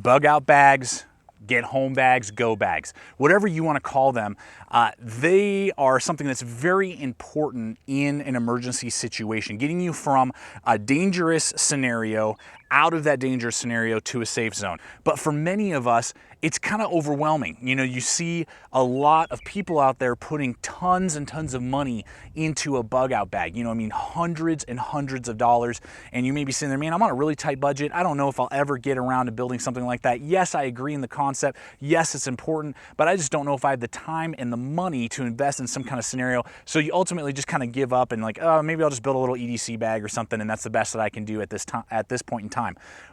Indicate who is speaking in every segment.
Speaker 1: bug out bags, get home bags, go bags, whatever you want to call them. They are something that's very important in an emergency situation, getting you from a dangerous scenario out of that dangerous scenario to a safe zone. But for many of us, it's kind of overwhelming. You know, you see a lot of people out there putting tons and tons of money into a bug out bag. You know, I mean, hundreds and hundreds of dollars. And you may be sitting there, man, I'm on a really tight budget. I don't know if I'll ever get around to building something like that. Yes, I agree in the concept. Yes, it's important, but I just don't know if I have the time and the money to invest in some kind of scenario. So you ultimately just kind of give up and like, oh, maybe I'll just build a little EDC bag or something, and that's the best that I can do at this time, at this point in time.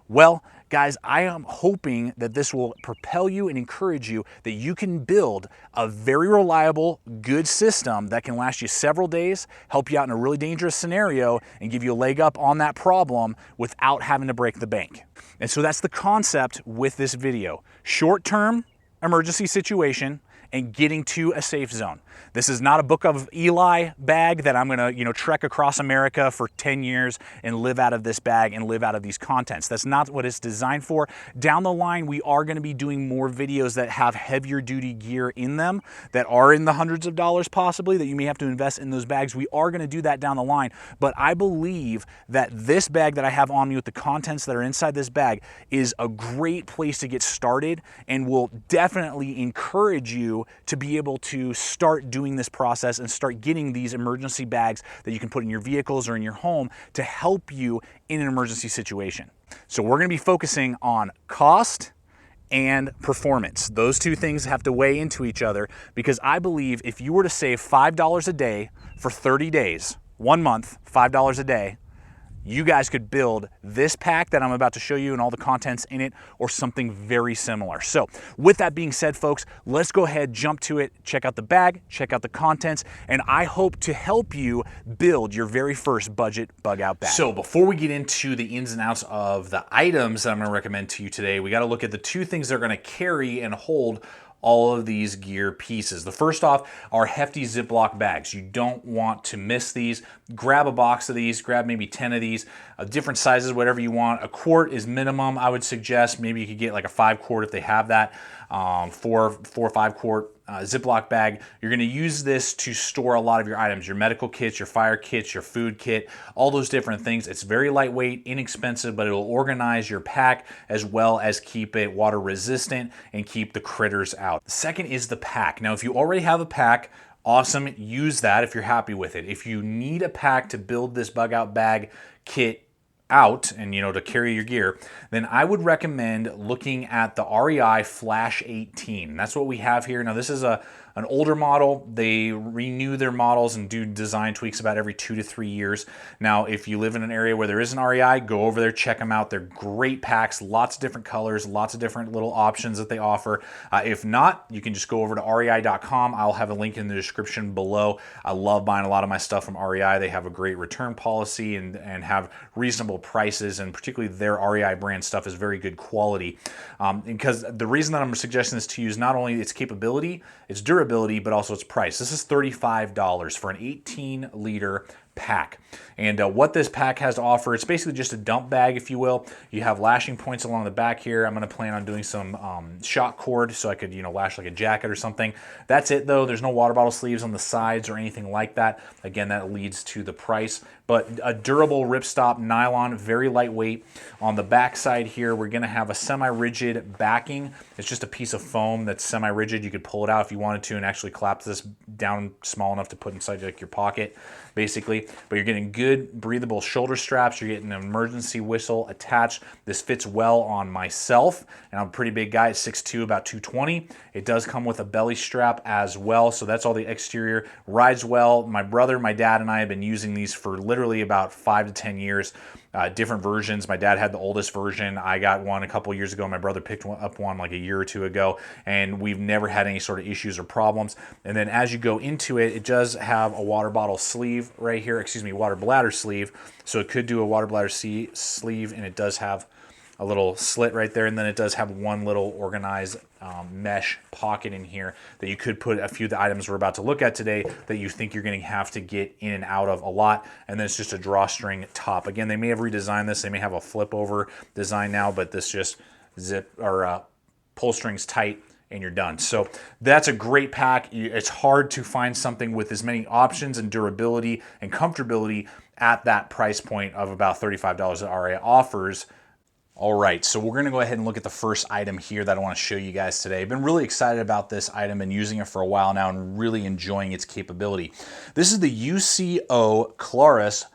Speaker 1: Well, guys, I am hoping that this will propel you and encourage you that you can build a very reliable, good system that can last you several days, help you out in a really dangerous scenario, and give you a leg up on that problem without having to break the bank. And so that's the concept with this video. Short-term emergency situation and getting to a safe zone. This is not a Book of Eli bag that I'm gonna, trek across America for 10 years and live out of this bag and live out of these contents. That's not what it's designed for. Down the line, we are gonna be doing more videos that have heavier duty gear in them that are in the hundreds of dollars possibly that you may have to invest in those bags. We are gonna do that down the line, but I believe that this bag that I have on me with the contents that are inside this bag is a great place to get started and will definitely encourage you to be able to start doing this process and start getting these emergency bags that you can put in your vehicles or in your home to help you in an emergency situation. So we're going to be focusing on cost and performance. Those two things have to weigh into each other, because I believe if you were to save $5 a day for 30 days, 1 month, $5 a day, you guys could build this pack that I'm about to show you and all the contents in it, or something very similar. So with that being said, folks, let's go ahead, jump to it, check out the bag, check out the contents, and I hope to help you build your very first budget bug out bag. So before we get into the ins and outs of the items that I'm gonna recommend to you today, we gotta look at the two things they're gonna carry and hold all of these gear pieces. The first off are hefty Ziploc bags. You don't want to miss these. Grab a box of these, grab maybe 10 of these, different sizes, whatever you want. A quart is minimum, I would suggest. Maybe you could get like a 5 quart if they have that. 4 or 5 quart Ziploc bag. You're going to use this to store a lot of your items, your medical kits, your fire kits, your food kit, all those different things. It's very lightweight, inexpensive, but it'll organize your pack as well as keep it water resistant and keep the critters out. The second is the pack. Now, if you already have a pack, awesome, use that if you're happy with it. If you need a pack to build this bug out bag kit out and to carry your gear, then I would recommend looking at the REI Flash 18. That's what we have here. Now this is an older model. They renew their models and do design tweaks about every 2 to 3 years. Now if you live in an area where there is an REI, go over there, check them out. They're great packs, lots of different colors, lots of different little options that they offer. If not, you can just go over to rei.com. I'll have a link in the description below. I love buying a lot of my stuff from REI. They have a great return policy and have reasonable prices, and particularly their REI brand stuff is very good quality. Because the reason that I'm suggesting this to you is not only its capability, its durability, but also its price. This is $35 for an 18-liter pack. And what this pack has to offer, it's basically just a dump bag, if you will. You have lashing points along the back here. I'm going to plan on doing some shock cord so I could, lash like a jacket or something. That's it though. There's no water bottle sleeves on the sides or anything like that. Again, that leads to the price. But a durable ripstop nylon, very lightweight. On the back side here, we're going to have a semi-rigid backing. It's just a piece of foam that's semi-rigid. You could pull it out if you wanted to and actually collapse this down small enough to put inside like your pocket, basically. But you're getting good breathable shoulder straps. You're getting an emergency whistle attached. This fits well on myself, and I'm a pretty big guy at 6'2", about 220. It does come with a belly strap as well, so that's all the exterior. Rides well. My brother, my dad, and I have been using these for literally about 5 to 10 years. Different versions. My dad had the oldest version. I got one a couple years ago. My brother picked up one like a year or two ago, and we've never had any sort of issues or problems. And then as you go into it, it does have a water bottle sleeve right here, water bladder sleeve. So it could do a water bladder sleeve, and it does have a little slit right there, and then it does have one little organized mesh pocket in here that you could put a few of the items we're about to look at today that you think you're going to have to get in and out of a lot. And then it's just a drawstring top. Again, they may have redesigned this. They may have a flip over design now, but this just zip or pull strings tight, and you're done. So that's a great pack. It's hard to find something with as many options and durability and comfortability at that price point of about $35 that RA offers. All right, so we're gonna go ahead and look at the first item here that I wanna show you guys today. I've been really excited about this item and using it for a while now and really enjoying its capability. This is the UCO Claris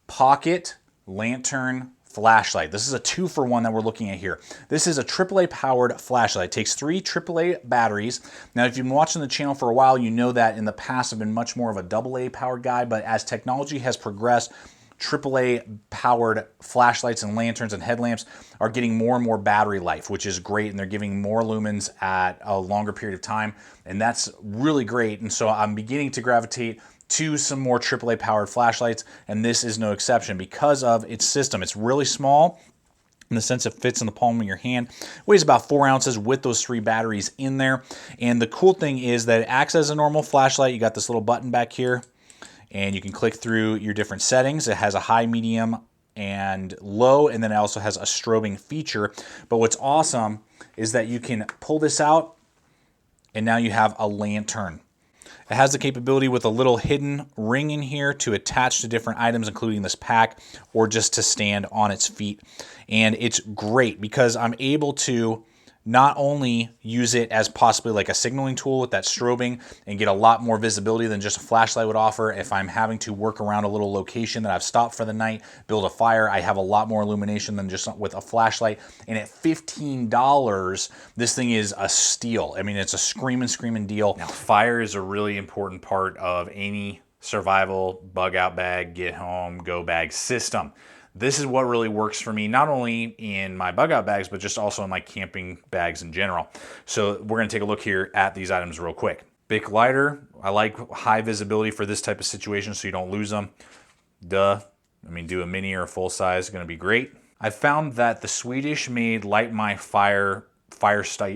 Speaker 1: Pocket Lantern Flashlight. This is a 2-for-1 that we're looking at here. This is a AAA powered flashlight. It takes 3 AAA batteries. Now, if you've been watching the channel for a while, you know that in the past I've been much more of a AA powered guy, but as technology has progressed, AAA powered flashlights and lanterns and headlamps are getting more and more battery life, which is great, and they're giving more lumens at a longer period of time, and that's really great. And so I'm beginning to gravitate to some more AAA powered flashlights, and this is no exception because of its system. It's really small in the sense it fits in the palm of your hand, weighs about 4 ounces with those 3 batteries in there. And the cool thing is that it acts as a normal flashlight. You got this little button back here, and you can click through your different settings. It has a high, medium, and low, and then it also has a strobing feature. But what's awesome is that you can pull this out, and now you have a lantern. It has the capability with a little hidden ring in here to attach to different items, including this pack, or just to stand on its feet. And it's great because I'm able to not only use it as possibly like a signaling tool with that strobing and get a lot more visibility than just a flashlight would offer. If I'm having to work around a little location that I've stopped for the night, build a fire, I have a lot more illumination than just with a flashlight. And at $15, this thing is a steal. I mean, it's a screaming deal. Now, fire is a really important part of any survival bug out bag, get home, go bag system. This is what really works for me, not only in my bug out bags, but just also in my camping bags in general. So we're gonna take a look here at these items real quick. Bic lighter, I like high visibility for this type of situation so you don't lose them. Duh, I mean, do a mini or a full size, gonna be great. I found that the Swedish made Light My Fire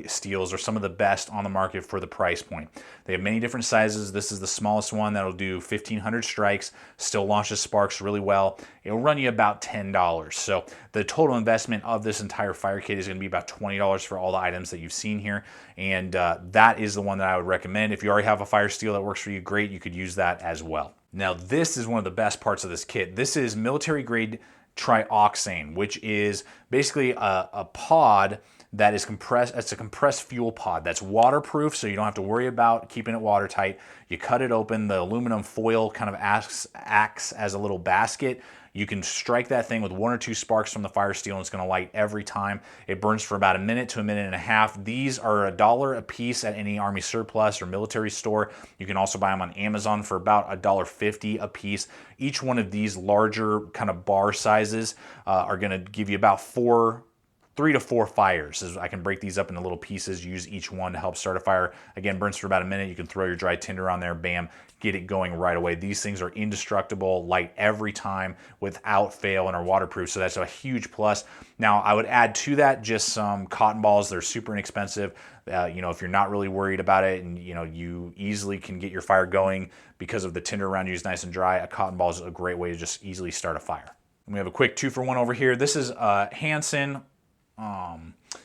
Speaker 1: steels are some of the best on the market for the price point. They have many different sizes. This is the smallest one that'll do 1,500 strikes, still launches sparks really well. It'll run you about $10. So the total investment of this entire fire kit is gonna be about $20 for all the items that you've seen here. And that is the one that I would recommend. If you already have a fire steel that works for you, great, you could use that as well. Now, this is one of the best parts of this kit. This is military grade trioxane, which is basically a pod that is compressed. It's a compressed fuel pod that's waterproof, so you don't have to worry about keeping it watertight. You cut it open, the aluminum foil kind of acts as a little basket. You can strike that thing with 1 or 2 sparks from the fire steel and it's gonna light every time. It burns for about a minute to a minute and a half. These are $1 a piece at any Army surplus or military store. You can also buy them on Amazon for about $1.50 a piece. Each one of these larger kind of bar sizes are gonna give you about 3 to 4 fires. I can break these up into little pieces, use each one to help start a fire. Again, burns for about a minute. You can throw your dry tinder on there, bam, get it going right away. These things are indestructible, light every time without fail, and are waterproof, so that's a huge plus. Now, I would add to that just some cotton balls. They're super inexpensive. You know, if you're not really worried about it and you easily can get your fire going because of the tinder around you is nice and dry, a cotton ball is a great way to just easily start a fire. And we have a quick 2-for-1 over here. This is Hansen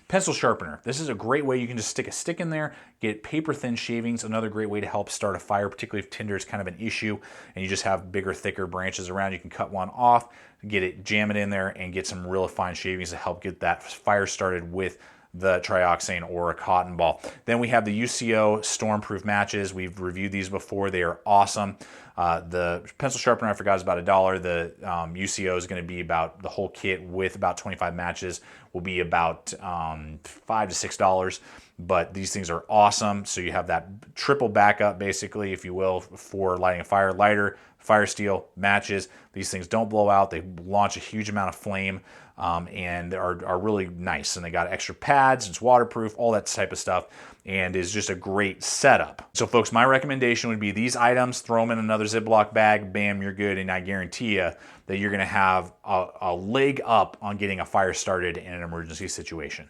Speaker 1: pencil sharpener. This is a great way. You can just stick a stick in there, get paper thin shavings. Another great way to help start a fire, particularly if tinder is kind of an issue and you just have bigger, thicker branches around. You can cut one off, get it, jam it in there, and get some real fine shavings to help get that fire started with the trioxane or a cotton ball. Then we have the UCO Stormproof matches. We've reviewed these before. They are awesome. The pencil sharpener, I forgot, is about $1. The UCO is going to be about, the whole kit with about 25 matches will be about $5 to $6. But these things are awesome. So you have that triple backup, basically, if you will, for lighting a fire. Lighter, fire steel, matches. These things don't blow out. They launch a huge amount of flame and are really nice. And they got extra pads, it's waterproof, all that type of stuff, and is just a great setup. So folks, my recommendation would be these items, throw them in another Ziploc bag, bam, you're good. And I guarantee you that you're gonna have a leg up on getting a fire started in an emergency situation.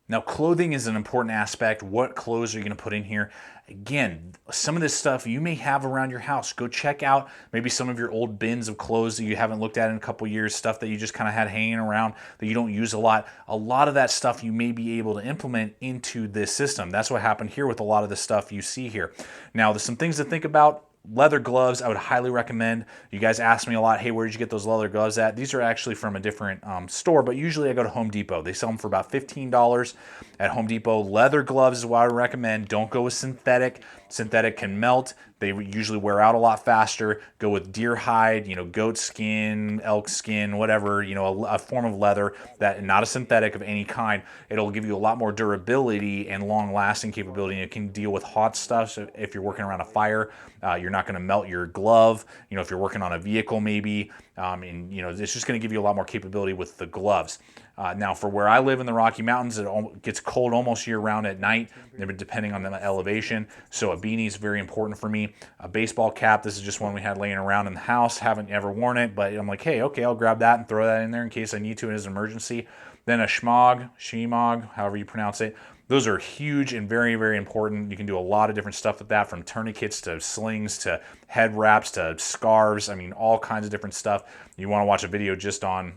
Speaker 1: Now, clothing is an important aspect. What clothes are you going to put in here? Again, some of this stuff you may have around your house. Go check out maybe some of your old bins of clothes that you haven't looked at in a couple years, stuff that you just kind of had hanging around that you don't use a lot. A lot of that stuff you may be able to implement into this system. That's what happened here with a lot of the stuff you see here. Now, there's some things to think about. Leather gloves, I would highly recommend. You guys ask me a lot, hey, where did you get those leather gloves at? These are actually from a different store, but usually I go to Home Depot. They sell them for about $15 at Home Depot. Leather gloves is what I would recommend. Don't go with synthetic. Synthetic can melt. They usually wear out a lot faster. Go with deer hide, goat skin, elk skin, whatever, a form of leather that not a synthetic of any kind. It'll give you a lot more durability and long-lasting capability. And it can deal with hot stuff. So if you're working around a fire, you're not going to melt your glove. If you're working on a vehicle, maybe, it's just going to give you a lot more capability with the gloves. Now, for where I live in the Rocky Mountains, it gets cold almost year-round at night, depending on the elevation. So a beanie is very important for me. A baseball cap, this is just one we had laying around in the house. Haven't ever worn it, but I'm like, hey, okay, I'll grab that and throw that in there in case I need to as an emergency. Then a shemagh, however you pronounce it. Those are huge and very, very important. You can do a lot of different stuff with that, from tourniquets to slings to head wraps to scarves. I mean, all kinds of different stuff. You want to watch a video just on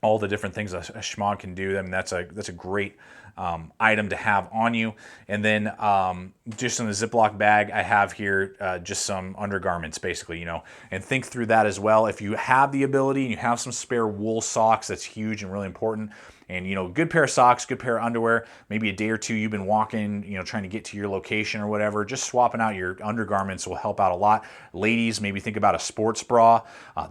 Speaker 1: all the different things a shemagh can do. I mean, that's a great item to have on you. And then just in the Ziploc bag, I have here just some undergarments, basically, and think through that as well. If you have the ability and you have some spare wool socks, that's huge and really important. And, good pair of socks, good pair of underwear, maybe a day or two you've been walking, trying to get to your location or whatever, just swapping out your undergarments will help out a lot. Ladies, maybe think about a sports bra,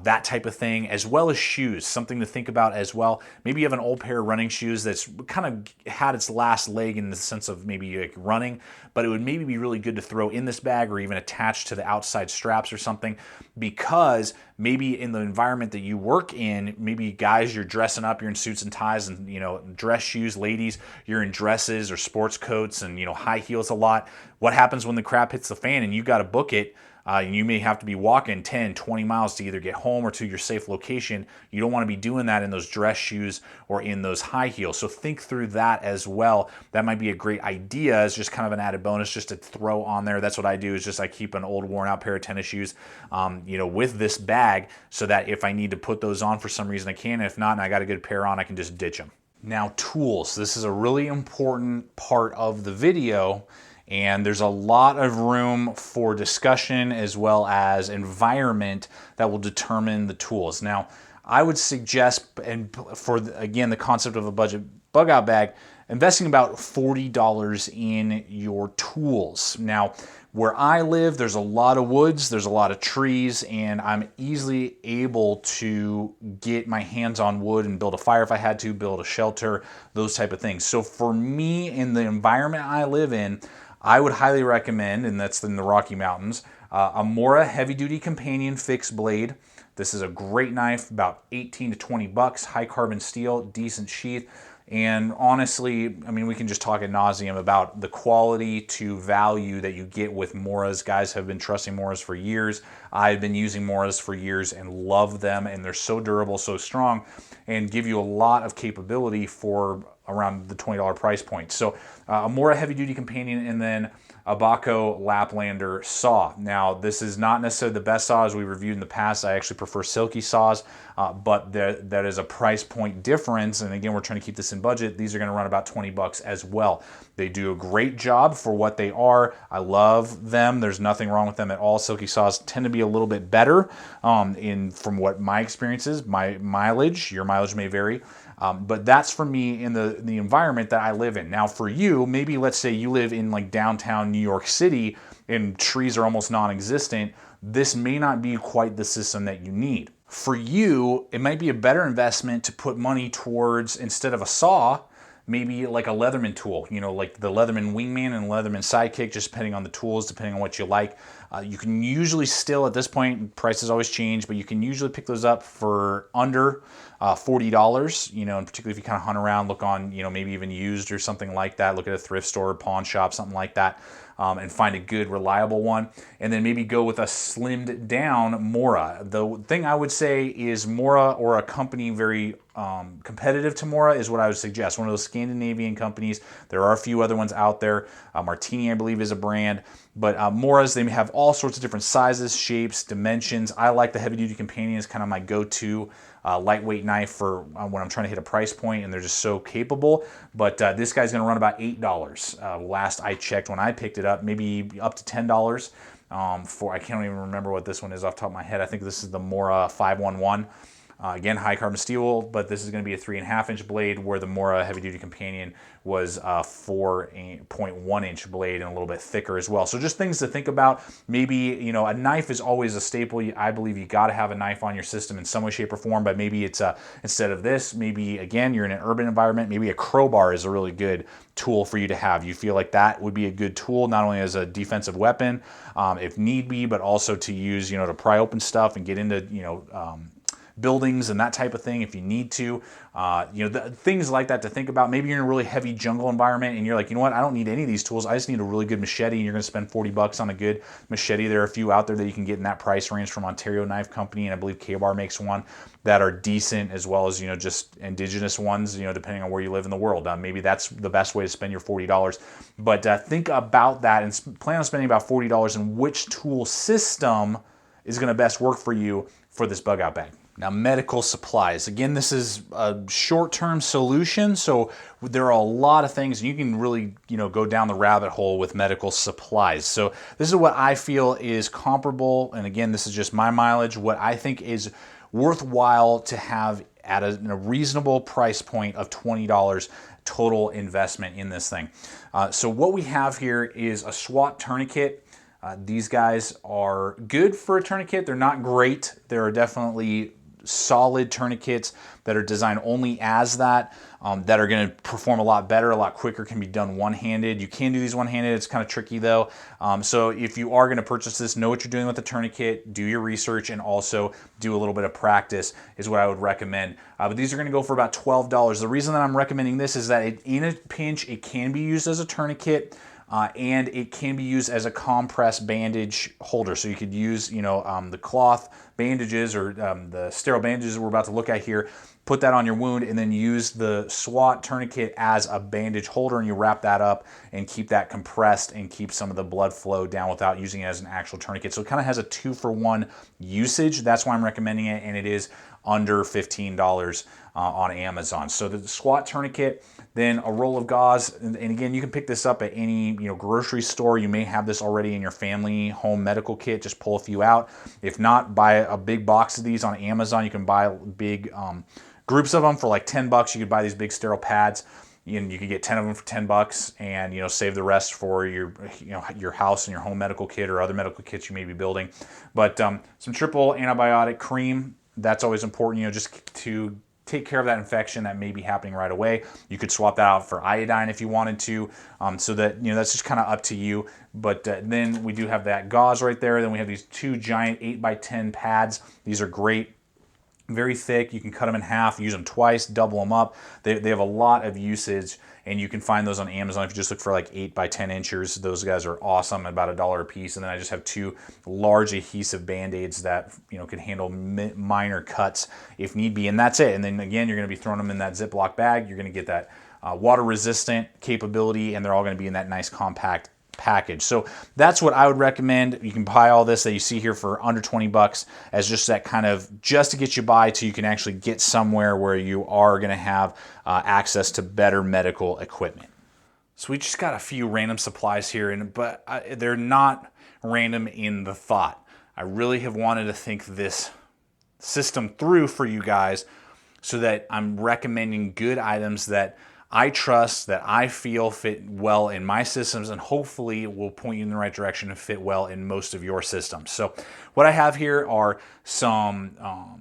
Speaker 1: that type of thing, as well as shoes, something to think about as well. Maybe you have an old pair of running shoes that's kind of had its last leg in the sense of maybe like running, but it would maybe be really good to throw in this bag or even attach to the outside straps or something, because maybe in the environment that you work in, maybe guys, you're dressing up, you're in suits and ties and, dress shoes. Ladies, you're in dresses or sports coats and, high heels a lot. What happens when the crap hits the fan and you got to book it? You may have to be walking 10, 20 miles to either get home or to your safe location. You don't want to be doing that in those dress shoes or in those high heels. So think through that as well. That might be a great idea as just kind of an added bonus just to throw on there. That's what I do, is just I keep an old worn out pair of tennis shoes, with this bag, so that if I need to put those on for some reason I can. If not, and I got a good pair on, I can just ditch them. Now, tools. This is a really important part of the video. And there's a lot of room for discussion as well as environment that will determine the tools. Now, I would suggest, and for, again, the concept of a budget bug out bag, investing about $40 in your tools. Now, where I live, there's a lot of woods, there's a lot of trees, and I'm easily able to get my hands on wood and build a fire if I had to, build a shelter, those type of things. So for me, in the environment I live in, I would highly recommend, and that's in the Rocky Mountains, a Mora heavy-duty companion fixed blade. This is a great knife, about 18 to 20 bucks, high carbon steel, decent sheath. And honestly, I mean, we can just talk ad nauseum about the quality to value that you get with Moras. Guys have been trusting Moras for years. I've been using Moras for years and love them, and they're so durable, so strong, and give you a lot of capability for around the $20 price point. So a Mora heavy-duty companion, and then a Baco Laplander saw. Now, this is not necessarily the best saw as we reviewed in the past. I actually prefer silky saws, but that is a price point difference. And again, we're trying to keep this in budget. These are going to run about 20 bucks as well. They do a great job for what they are. I love them. There's nothing wrong with them at all. Silky saws tend to be a little bit better from what my experience is. My mileage, your mileage may vary. But that's for me in the environment that I live in. Now for you, maybe let's say you live in like downtown New York City and trees are almost non-existent. This may not be quite the system that you need. For you, it might be a better investment to put money towards, instead of a saw, maybe like a Leatherman tool, like the Leatherman Wingman and Leatherman Sidekick, just depending on the tools, depending on what you like. You can usually still, at this point, prices always change, but you can usually pick those up for under $40, and particularly if you kind of hunt around, look on, maybe even used or something like that, look at a thrift store, pawn shop, something like that, and find a good, reliable one. And then maybe go with a slimmed down Mora. The thing I would say is Mora, or a company very competitive to Mora is what I would suggest. One of those Scandinavian companies. There are a few other ones out there. Martini, I believe, is a brand. But Mora's, they have all sorts of different sizes, shapes, dimensions. I like the heavy duty companion as kind of my go-to lightweight knife for when I'm trying to hit a price point, and they're just so capable. But this guy's going to run about $8. Last I checked when I picked it up, maybe up to $10. I can't even remember what this one is off the top of my head. I think this is the Mora 511. Again, high carbon steel, but this is going to be a 3.5-inch blade, where the Mora heavy duty companion was a 4.1-inch blade and a little bit thicker as well. So just things to think about. Maybe, you know, a knife is always a staple. I believe you got to have a knife on your system in some way, shape, or form. But maybe it's instead of this, maybe again you're in an urban environment. Maybe a crowbar is a really good tool for you to have. You feel like that would be a good tool, not only as a defensive weapon, if need be, but also to use, you know, to pry open stuff and get into, you know, buildings and that type of thing if you need to. You know, things like that to think about. Maybe you're in a really heavy jungle environment and you're like, you know what, I don't need any of these tools. I just need a really good machete, and you're going to spend 40 bucks on a good machete. There are a few out there that you can get in that price range from Ontario Knife Company, and I believe K-Bar makes one that are decent, as well as, you know, just indigenous ones, you know, depending on where you live in the world. Maybe that's the best way to spend your $40. But think about that and plan on spending about $40 and which tool system is going to best work for you for this bug out bag. Now, medical supplies. Again, this is a short-term solution, so there are a lot of things, and you can really, you know, go down the rabbit hole with medical supplies. So this is what I feel is comparable, and again, this is just my mileage, what I think is worthwhile to have at a reasonable price point of $20 total investment in this thing. So what we have here is a SWAT tourniquet. These guys are good for a tourniquet. They're not great. There are definitely solid tourniquets that are designed only as that, that are going to perform a lot better, a lot quicker, can be done one-handed. You can do these one-handed. It's kind of tricky though. So if you are going to purchase this, know what you're doing with the tourniquet, do your research, and also do a little bit of practice is what I would recommend. But these are going to go for about $12. The reason that I'm recommending this is that in a pinch, it can be used as a tourniquet. And it can be used as a compress bandage holder. So you could use, you know, the cloth bandages or the sterile bandages that we're about to look at here, put that on your wound, and then use the SWAT tourniquet as a bandage holder, and you wrap that up and keep that compressed and keep some of the blood flow down without using it as an actual tourniquet. So it kind of has a 2-for-1 usage. That's why I'm recommending it, and it is under $15 on Amazon. So the SWAT tourniquet, then a roll of gauze, and again, you can pick this up at any, you know, grocery store. You may have this already in your family home medical kit. Just pull a few out. If not, buy a big box of these on Amazon. You can buy big groups of them for like 10 bucks. You could buy these big sterile pads. You could get 10 of them for 10 bucks, and, you know, save the rest for your, you know, your house and your home medical kit or other medical kits you may be building. But some triple antibiotic cream, that's always important, you know, just to take care of that infection that may be happening right away. You could swap that out for iodine if you wanted to, so that, you know, that's just kind of up to you. But then we do have that gauze right there. Then we have these 2 giant 8x10 pads. These are great. Very thick. You can cut them in half, use them twice, double them up. They have a lot of usage, and you can find those on Amazon if you just look for like 8x10 inches. Those guys are awesome, about $1 a piece. And then I just have 2 large adhesive band-aids that, you know, can handle minor cuts if need be, and that's it. And then again, you're going to be throwing them in that Ziploc bag. You're going to get that water resistant capability, and they're all going to be in that nice compact package. So that's what I would recommend. You can buy all this that you see here for under 20 bucks as just that kind of, just to get you by till you can actually get somewhere where you are going to have access to better medical equipment. So we just got a few random supplies here, but they're not random in the thought. I really have wanted to think this system through for you guys so that I'm recommending good items that I trust, that I feel fit well in my systems, and hopefully will point you in the right direction and fit well in most of your systems. So what I have here are some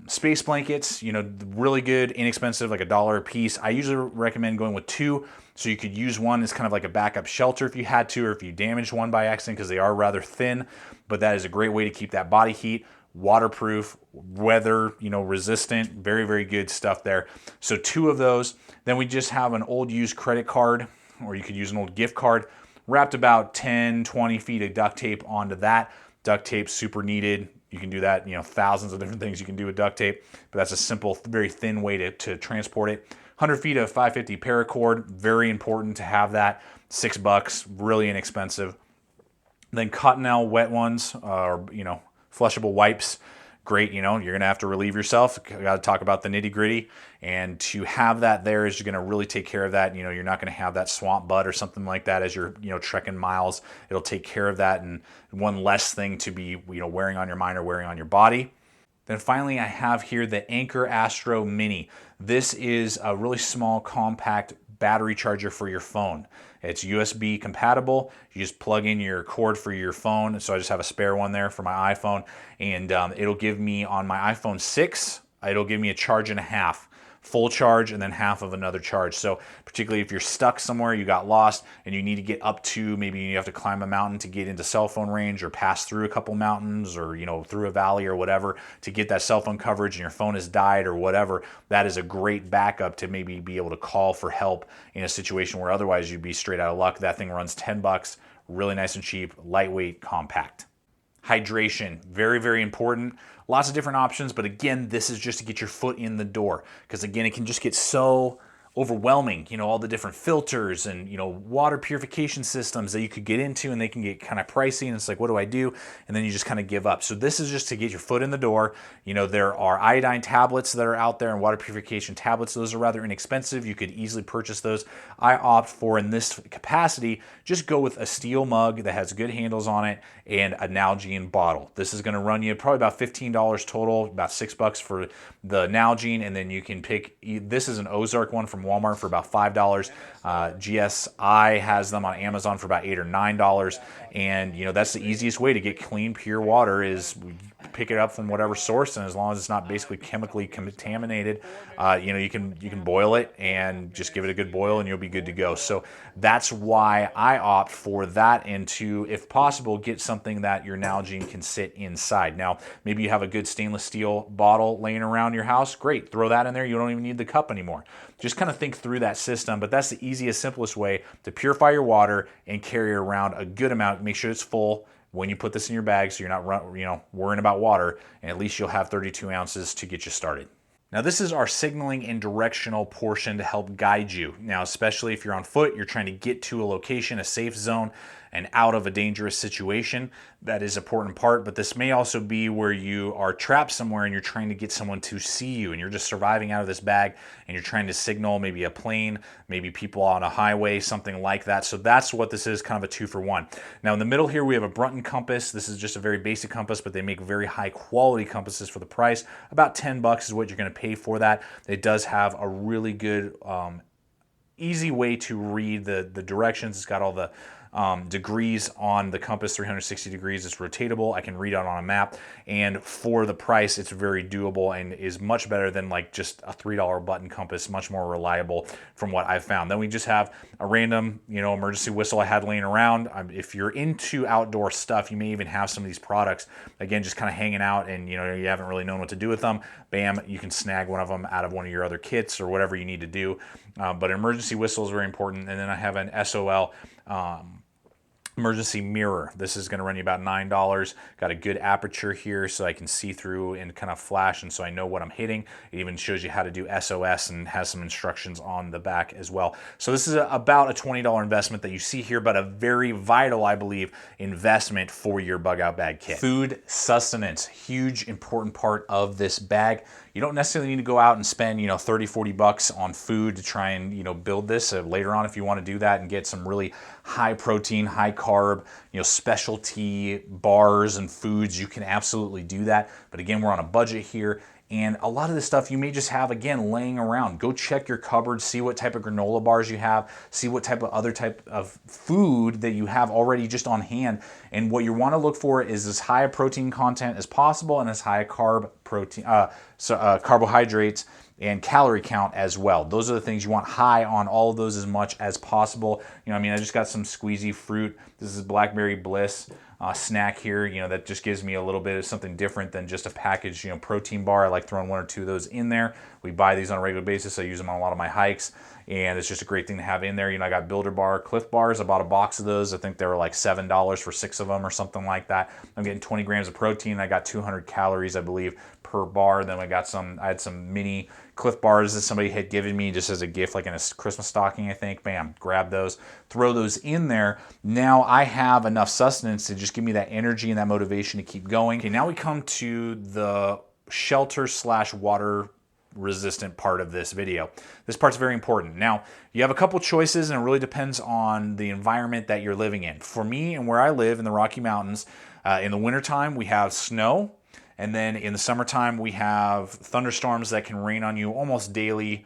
Speaker 1: space blankets, you know, really good, inexpensive, like $1 a piece. I usually recommend going with 2, so you could use one as kind of like a backup shelter if you had to, or if you damaged one by accident, because they are rather thin. But that is a great way to keep that body heat. Waterproof, weather, you know, resistant, very, very good stuff there. So 2 of those. Then we just have an old used credit card, or you could use an old gift card, wrapped about 10, 20 feet of duct tape onto that. Duct tape, super needed. You can do that, thousands of different things you can do with duct tape, but that's a simple, very thin way to transport it. 100 feet of 550 paracord, very important to have that. $6, really inexpensive. Then Cottonelle wet ones, or flushable wipes. Great, you're gonna have to relieve yourself. Got to talk about the nitty gritty, and to have that there is gonna really take care of that. You're not gonna have that swamp butt or something like that as you're trekking miles. It'll take care of that, and one less thing to be wearing on your mind or wearing on your body. Then finally, I have here the Anker Astro Mini. This is a really small, compact battery charger for your phone. It's USB compatible. You just plug in your cord for your phone. So I just have a spare one there for my iPhone, and it'll give me on my iPhone 6, it'll give me a charge and a half. Full charge and then half of another charge. So particularly if you're stuck somewhere, you got lost and you need to get up to, maybe you have to climb a mountain to get into cell phone range, or pass through a couple mountains, or through a valley or whatever to get that cell phone coverage, and your phone has died or whatever, that is a great backup to maybe be able to call for help in a situation where otherwise you'd be straight out of luck. That thing runs $10, really nice and cheap, lightweight, compact. Hydration, very, very important. Lots of different options, but again, this is just to get your foot in the door, because again, it can just get so overwhelming, all the different filters and, water purification systems that you could get into, and they can get kind of pricey, and it's like, what do I do? And then you just kind of give up. So this is just to get your foot in the door. There are iodine tablets that are out there, and water purification tablets. Those are rather inexpensive. You could easily purchase those. I opt for, in this capacity, just go with a steel mug that has good handles on it and a Nalgene bottle. This is going to run you probably about $15 total, about $6 for the Nalgene, and then you can pick, this is an Ozark one from Walmart for about $5. GSI has them on Amazon for about $8 or $9, and that's the easiest way to get clean, pure water, is pick it up from whatever source, and as long as it's not basically chemically contaminated, you can boil it and just give it a good boil, and you'll be good to go. So that's why I opt for that, and to, if possible, get something that your Nalgene can sit inside. Now, maybe you have a good stainless steel bottle laying around your house. Great, throw that in there. You don't even need the cup anymore. Just kind of think through that system, but that's the easiest, simplest way to purify your water and carry around a good amount. Make sure it's full when you put this in your bag, so you're not worrying about water, and at least you'll have 32 ounces to get you started. Now, this is our signaling and directional portion to help guide you. Now, especially if you're on foot, you're trying to get to a location, a safe zone, and out of a dangerous situation. That is an important part, but this may also be where you are trapped somewhere and you're trying to get someone to see you, and you're just surviving out of this bag, and you're trying to signal maybe a plane, maybe people on a highway, something like that. So that's what this is, kind of a 2-for-1. Now, in the middle here, we have a Brunton compass. This is just a very basic compass, but they make very high quality compasses for the price. About $10 is what you're going to pay for that. It does have a really good, easy way to read the directions. It's got all the degrees on the compass, 360 degrees. It's rotatable. I can read it on a map, and for the price, it's very doable and is much better than like just a $3 button compass. Much more reliable from what I've found. Then we just have a random, emergency whistle I had laying around. If you're into outdoor stuff, you may even have some of these products, again, just kind of hanging out, and you haven't really known what to do with them. Bam, you can snag one of them out of one of your other kits or whatever you need to do. But an emergency whistle is very important. And then I have an SOL emergency mirror. This is going to run you about $9. Got a good aperture here so I can see through and kind of flash, and so I know what I'm hitting. It even shows you how to do SOS and has some instructions on the back as well. So this is about a $20 investment that you see here, but a very vital, I believe, investment for your bug out bag kit. Food sustenance, huge important part of this bag. You don't necessarily need to go out and spend, $30, $40 on food to try and, build this. Later on, if you want to do that and get some really high protein, high carb, specialty bars and foods, you can absolutely do that. But again, we're on a budget here. And a lot of this stuff you may just have, again, laying around. Go check your cupboard, see what type of granola bars you have, see what type of other type of food that you have already just on hand. And what you want to look for is as high a protein content as possible and as high a carbohydrates and calorie count as well. Those are the things you want high on all of those as much as possible. I just got some squeezy fruit. This is Blackberry Bliss. snack here. You know, that just gives me a little bit of something different than just a packaged, you know, protein bar. I like throwing 1 or 2 of those in there. We buy these on a regular basis. I use them on a lot of my hikes, and it's just a great thing to have in there. You know, I got Builder Bar Cliff Bars. I bought a box of those. I think they were like $7 for 6 of them or something like that. I'm getting 20 grams of protein. I got 200 calories, I believe, per bar. Then I had some mini Cliff Bars that somebody had given me just as a gift, like in a Christmas stocking, I think. Bam, grab those, throw those in there. Now I have enough sustenance to just give me that energy and that motivation to keep going. Okay, now we come to the shelter / water resistant part of this video. This part's very important. Now, you have a couple choices, and it really depends on the environment that you're living in. For me and where I live in the Rocky Mountains, in the wintertime, we have snow, and then in the summertime, we have thunderstorms that can rain on you almost daily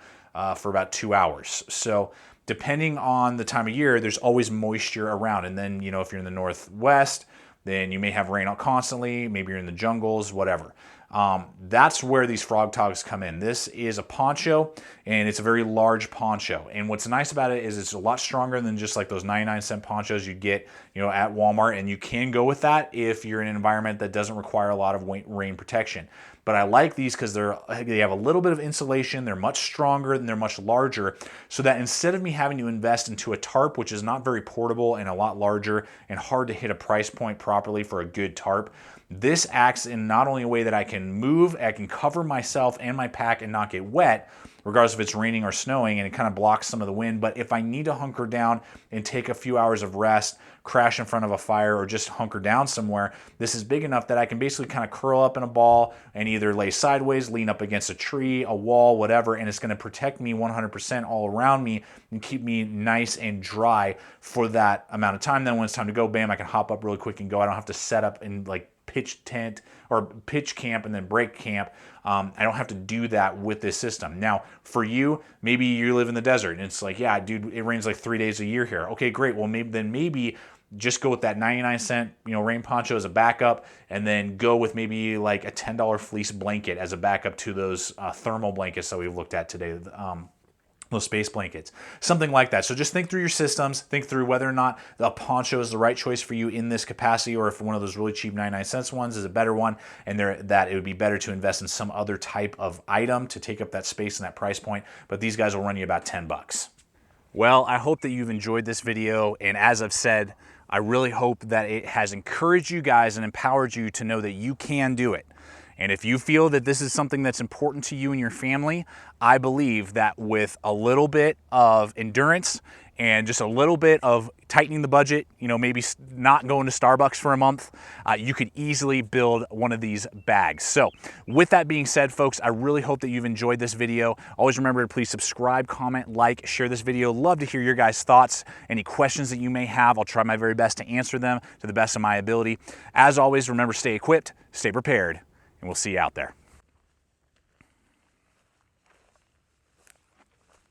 Speaker 1: for about 2 hours. So depending on the time of year, there's always moisture around. And then, you know, if you're in the Northwest, then you may have rain out constantly. Maybe you're in the jungles, whatever. That's where these frog togs come in. This is a poncho, and it's a very large poncho. And what's nice about it is it's a lot stronger than just like those 99-cent ponchos you get, you know, at Walmart. And you can go with that if you're in an environment that doesn't require a lot of rain protection. But I like these because they have a little bit of insulation. They're much stronger and they're much larger, so that instead of me having to invest into a tarp, which is not very portable and a lot larger and hard to hit a price point properly for a good tarp, this acts in not only a way that I can move, I can cover myself and my pack and not get wet, regardless if it's raining or snowing, and it kind of blocks some of the wind. But if I need to hunker down and take a few hours of rest, crash in front of a fire, or just hunker down somewhere, this is big enough that I can basically kind of curl up in a ball and either lay sideways, lean up against a tree, a wall, whatever, and it's going to protect me 100% all around me and keep me nice and dry for that amount of time. Then when it's time to go, bam, I can hop up really quick and go. I don't have to set up and like pitch tent or pitch camp and then break camp. I don't have to do that with this system. Now, for you, maybe you live in the desert and it's like, yeah, dude, it rains like 3 days a year here. Okay, great. Well, maybe just go with that 99-cent, you know, rain poncho as a backup, and then go with maybe like a $10 fleece blanket as a backup to those thermal blankets that we've looked at today. Those space blankets, something like that. So just think through your systems, think through whether or not the poncho is the right choice for you in this capacity, or if one of those really cheap 99-cent ones is a better one, and that it would be better to invest in some other type of item to take up that space and that price point. But these guys will run you about 10 bucks. Well, I hope that you've enjoyed this video, and as I've said, I really hope that it has encouraged you guys and empowered you to know that you can do it. And if you feel that this is something that's important to you and your family, I believe that with a little bit of endurance and just a little bit of tightening the budget, you know, maybe not going to Starbucks for a month, you could easily build one of these bags. So with that being said, folks, I really hope that you've enjoyed this video. Always remember to please subscribe, comment, like, share this video. Love to hear your guys' thoughts. Any questions that you may have, I'll try my very best to answer them to the best of my ability. As always, remember, stay equipped, stay prepared, and we'll see you out there.